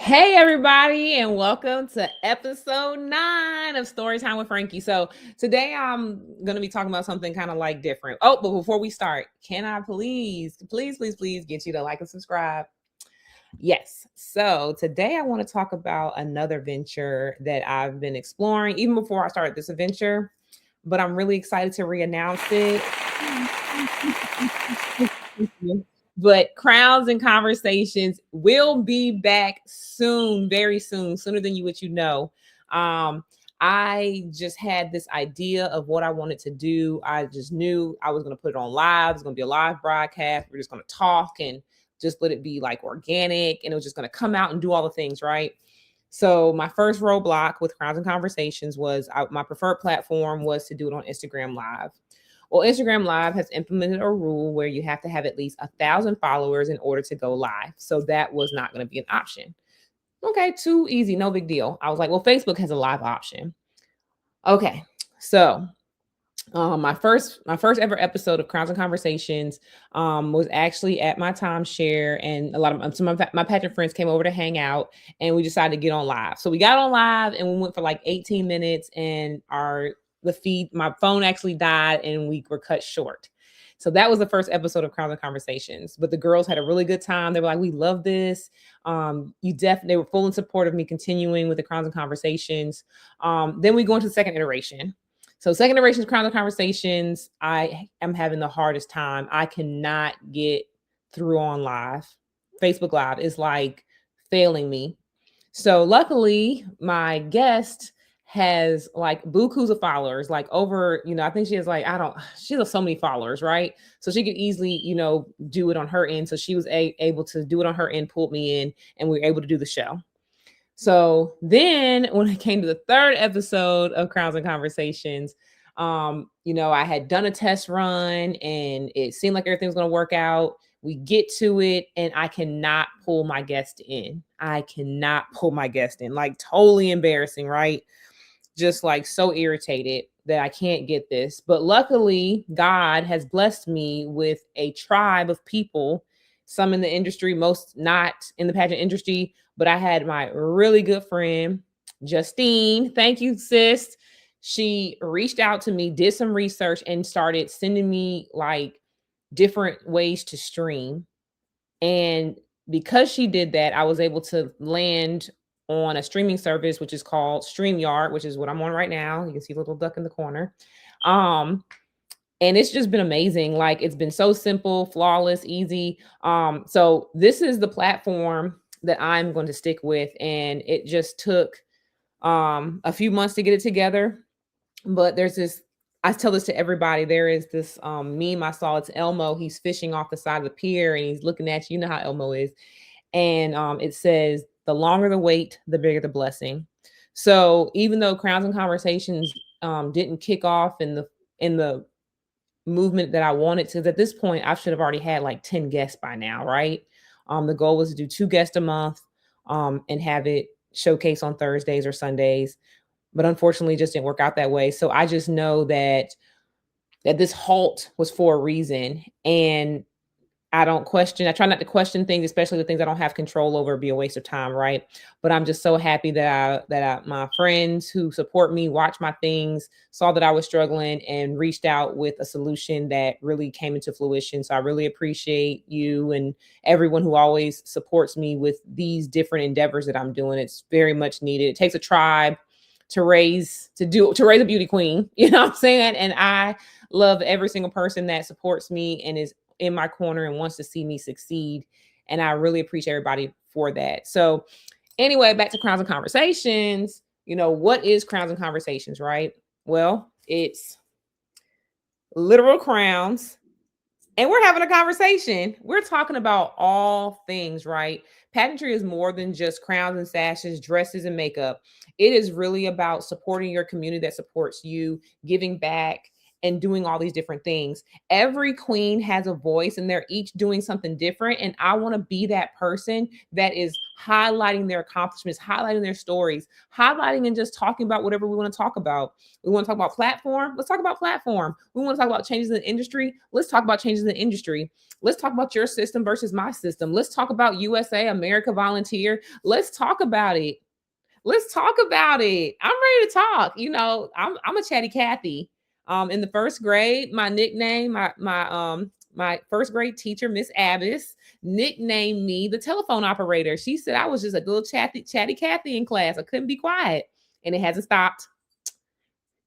Hey, everybody, and welcome to episode 9 of Storytime with Frankie. So, today I'm going to be talking about something kind of like different. Oh, but before we start, can I please get you to like and subscribe? Yes. So, today I want to talk about another venture that I've been exploring even before I started this adventure, but I'm really excited to re-announce it. But Crowns and Conversations will be back soon, very soon, sooner than you know. Um, I just had this idea of what I wanted to do. I just knew I was going to put it on live. It's going to be a live broadcast. We're just going to talk and just let it be like organic, and it was just going to come out and do all the things, right? So my first roadblock with Crowns and Conversations was my preferred platform was to do it on Instagram Live. Well, Instagram Live has implemented a rule where you have to have at least 1,000 followers in order to go live. So that was not going to be an option. Okay, too easy, no big deal. I was like, well, Facebook has a live option. Okay, so my first ever episode of Crowns and Conversations was actually at my timeshare, and a lot of some of my pageant friends came over to hang out, and we decided to get on live. So we got on live, and we went for like 18 minutes, and my phone actually died, and we were cut short. So that was the first episode of Crowns and Conversations. But the girls had a really good time. They were like, "We love this." They were full in support of me continuing with the Crowns and Conversations. Then we go into the second iteration. So second iterations, Crown of Conversations, I am having the hardest time. I cannot get through on live. Facebook Live is like failing me. So luckily, my guest has like bukus of followers, like over, I think she has like, she has so many followers, right? So she could easily, do it on her end. So she was able to do it on her end, pulled me in, and we were able to do the show. So then when it came to the third episode of Crowns and Conversations, I had done a test run and it seemed like everything was going to work out. We get to it and I cannot pull my guest in. I cannot pull my guest in. Like totally embarrassing, right? Just like so irritated that I can't get this. But luckily, God has blessed me with a tribe of people, some in the industry, most not in the pageant industry. But I had my really good friend, Justine. Thank you, sis. She reached out to me, did some research, and started sending me like different ways to stream. And because she did that, I was able to land on a streaming service, which is called StreamYard, which is what I'm on right now. You can see a little duck in the corner. Um, and it's just been amazing. Like it's been so simple, flawless, easy. So this is the platform that I'm going to stick with. And it just took a few months to get it together. But I tell this to everybody. There is this meme I saw. It's Elmo. He's fishing off the side of the pier and he's looking at you. You know how Elmo is. And it says, the longer the wait, the bigger the blessing. So even though Crowns and Conversations didn't kick off in the movement that I wanted to, at this point, I should have already had like 10 guests by now, right? The goal was to do 2 guests a month and have it showcase on Thursdays or Sundays. But unfortunately, it just didn't work out that way. So I just know that this halt was for a reason. And I try not to question things, especially the things I don't have control over, be a waste of time, right? But I'm just so happy that my friends who support me, watch my things, saw that I was struggling and reached out with a solution that really came into fruition. So I really appreciate you and everyone who always supports me with these different endeavors that I'm doing. It's very much needed. It takes a tribe to raise a beauty queen, you know what I'm saying? And I love every single person that supports me and is in my corner and wants to see me succeed. And I really appreciate everybody for that. So anyway, back to Crowns and Conversations. What is Crowns and Conversations, right? Well, it's literal crowns. And we're having a conversation. We're talking about all things, right? Pageantry is more than just crowns and sashes, dresses and makeup. It is really about supporting your community that supports you, giving back, and doing all these different things. Every queen has a voice and they're each doing something different. And I want to be that person that is highlighting their accomplishments, highlighting their stories, highlighting and just talking about whatever we want to talk about. We want to talk about platform. Let's talk about platform. We want to talk about changes in the industry. Let's talk about changes in the industry. Let's talk about your system versus my system. Let's talk about USA, America Volunteer. Let's talk about it. Let's talk about it. I'm ready to talk. I'm a chatty Cathy. In the first grade, my nickname, my first grade teacher, Miss Abbas, nicknamed me the telephone operator. She said I was just a little chatty Cathy in class. I couldn't be quiet, and it hasn't stopped.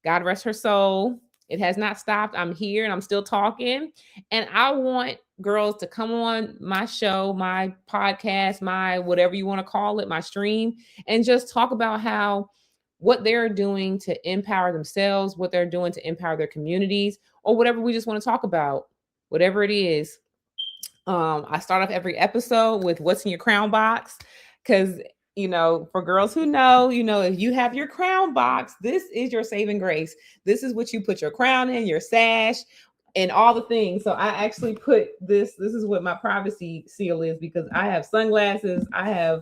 God rest her soul. It has not stopped. I'm here and I'm still talking. And I want girls to come on my show, my podcast, my whatever you want to call it, my stream, and just talk about what they're doing to empower themselves, what they're doing to empower their communities, or whatever we just want to talk about, whatever it is. I start off every episode with what's in your crown box, because for girls who know, if you have your crown box, this is your saving grace. This is what you put your crown in, your sash, and all the things. So I actually put this is what my privacy seal is, because I have sunglasses. I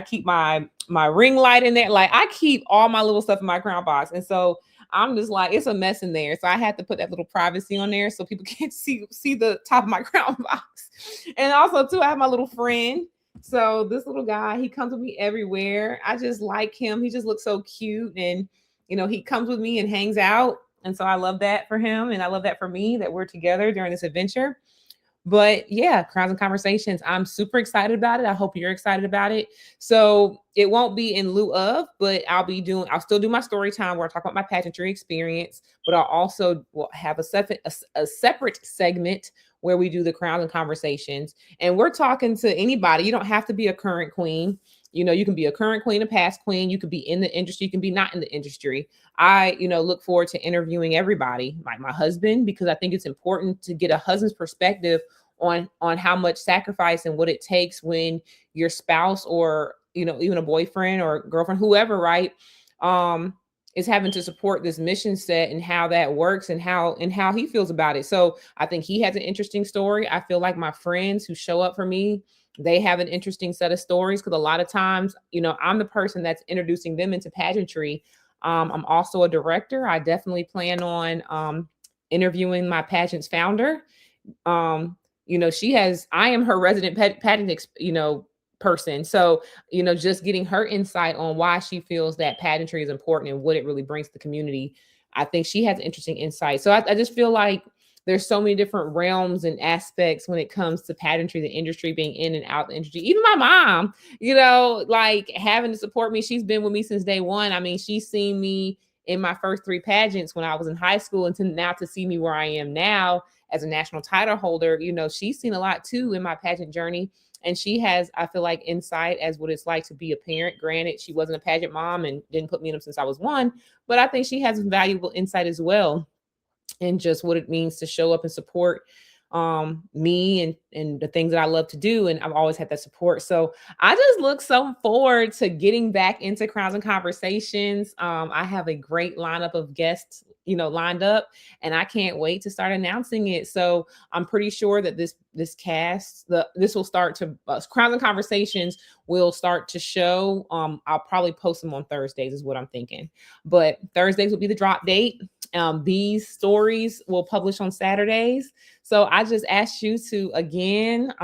keep my ring light in there. Like, I keep all my little stuff in my crown box. And so I'm just like, it's a mess in there. So I had to put that little privacy on there so people can't see the top of my crown box. And also too, I have my little friend. So this little guy, he comes with me everywhere. I just like him. He just looks so cute. And, he comes with me and hangs out. And so I love that for him. And I love that for me, that we're together during this adventure. But yeah, Crowns and Conversations, I'm super excited about it. I hope you're excited about it. So it won't be in lieu of, but I'll still do my story time where I talk about my pageantry experience, but I'll also have a separate segment where we do the Crowns and Conversations. And we're talking to anybody. You don't have to be a current queen. You can be a current queen, a past queen. You could be in the industry. You can be not in the industry. I, look forward to interviewing everybody, like my husband, because I think it's important to get a husband's perspective on how much sacrifice and what it takes when your spouse or, even a boyfriend or girlfriend, whoever, right, is having to support this mission set and how that works and how he feels about it. So I think he has an interesting story. I feel like my friends who show up for me, they have an interesting set of stories, because a lot of times, I'm the person that's introducing them into pageantry. I'm also a director. I definitely plan on interviewing my pageant's founder. I am her resident pageant, person. So, just getting her insight on why she feels that pageantry is important and what it really brings to the community. I think she has interesting insight. So I just feel like there's so many different realms and aspects when it comes to pageantry, the industry, being in and out the industry. Even my mom, like having to support me. She's been with me since day one. I mean, she's seen me in my first 3 pageants when I was in high school, and to see me where I am now as a national title holder. She's seen a lot too in my pageant journey. And she has, I feel like, insight as what it's like to be a parent. Granted, she wasn't a pageant mom and didn't put me in them since I was 1, but I think she has valuable insight as well, and just what it means to show up and support me and the things that I love to do. And I've always had that support. So I just look so forward to getting back into Crowns and Conversations. I have a great lineup of guests, lined up, and I can't wait to start announcing it. So I'm pretty sure that this will start to Crowns and Conversations will start to show. I'll probably post them on Thursdays is what I'm thinking, but Thursdays will be the drop date. These stories will publish on Saturdays. So I just ask you to, again,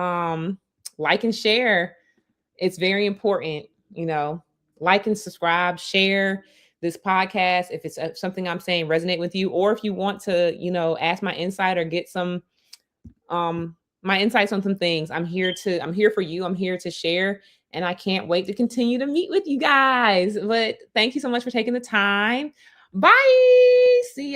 like and share. It's very important, like and subscribe, share this podcast. If it's something I'm saying resonate with you, or if you want to, ask my insight or get some, my insights on some things, I'm here for you. I'm here to share, and I can't wait to continue to meet with you guys. But thank you so much for taking the time. Bye. See ya.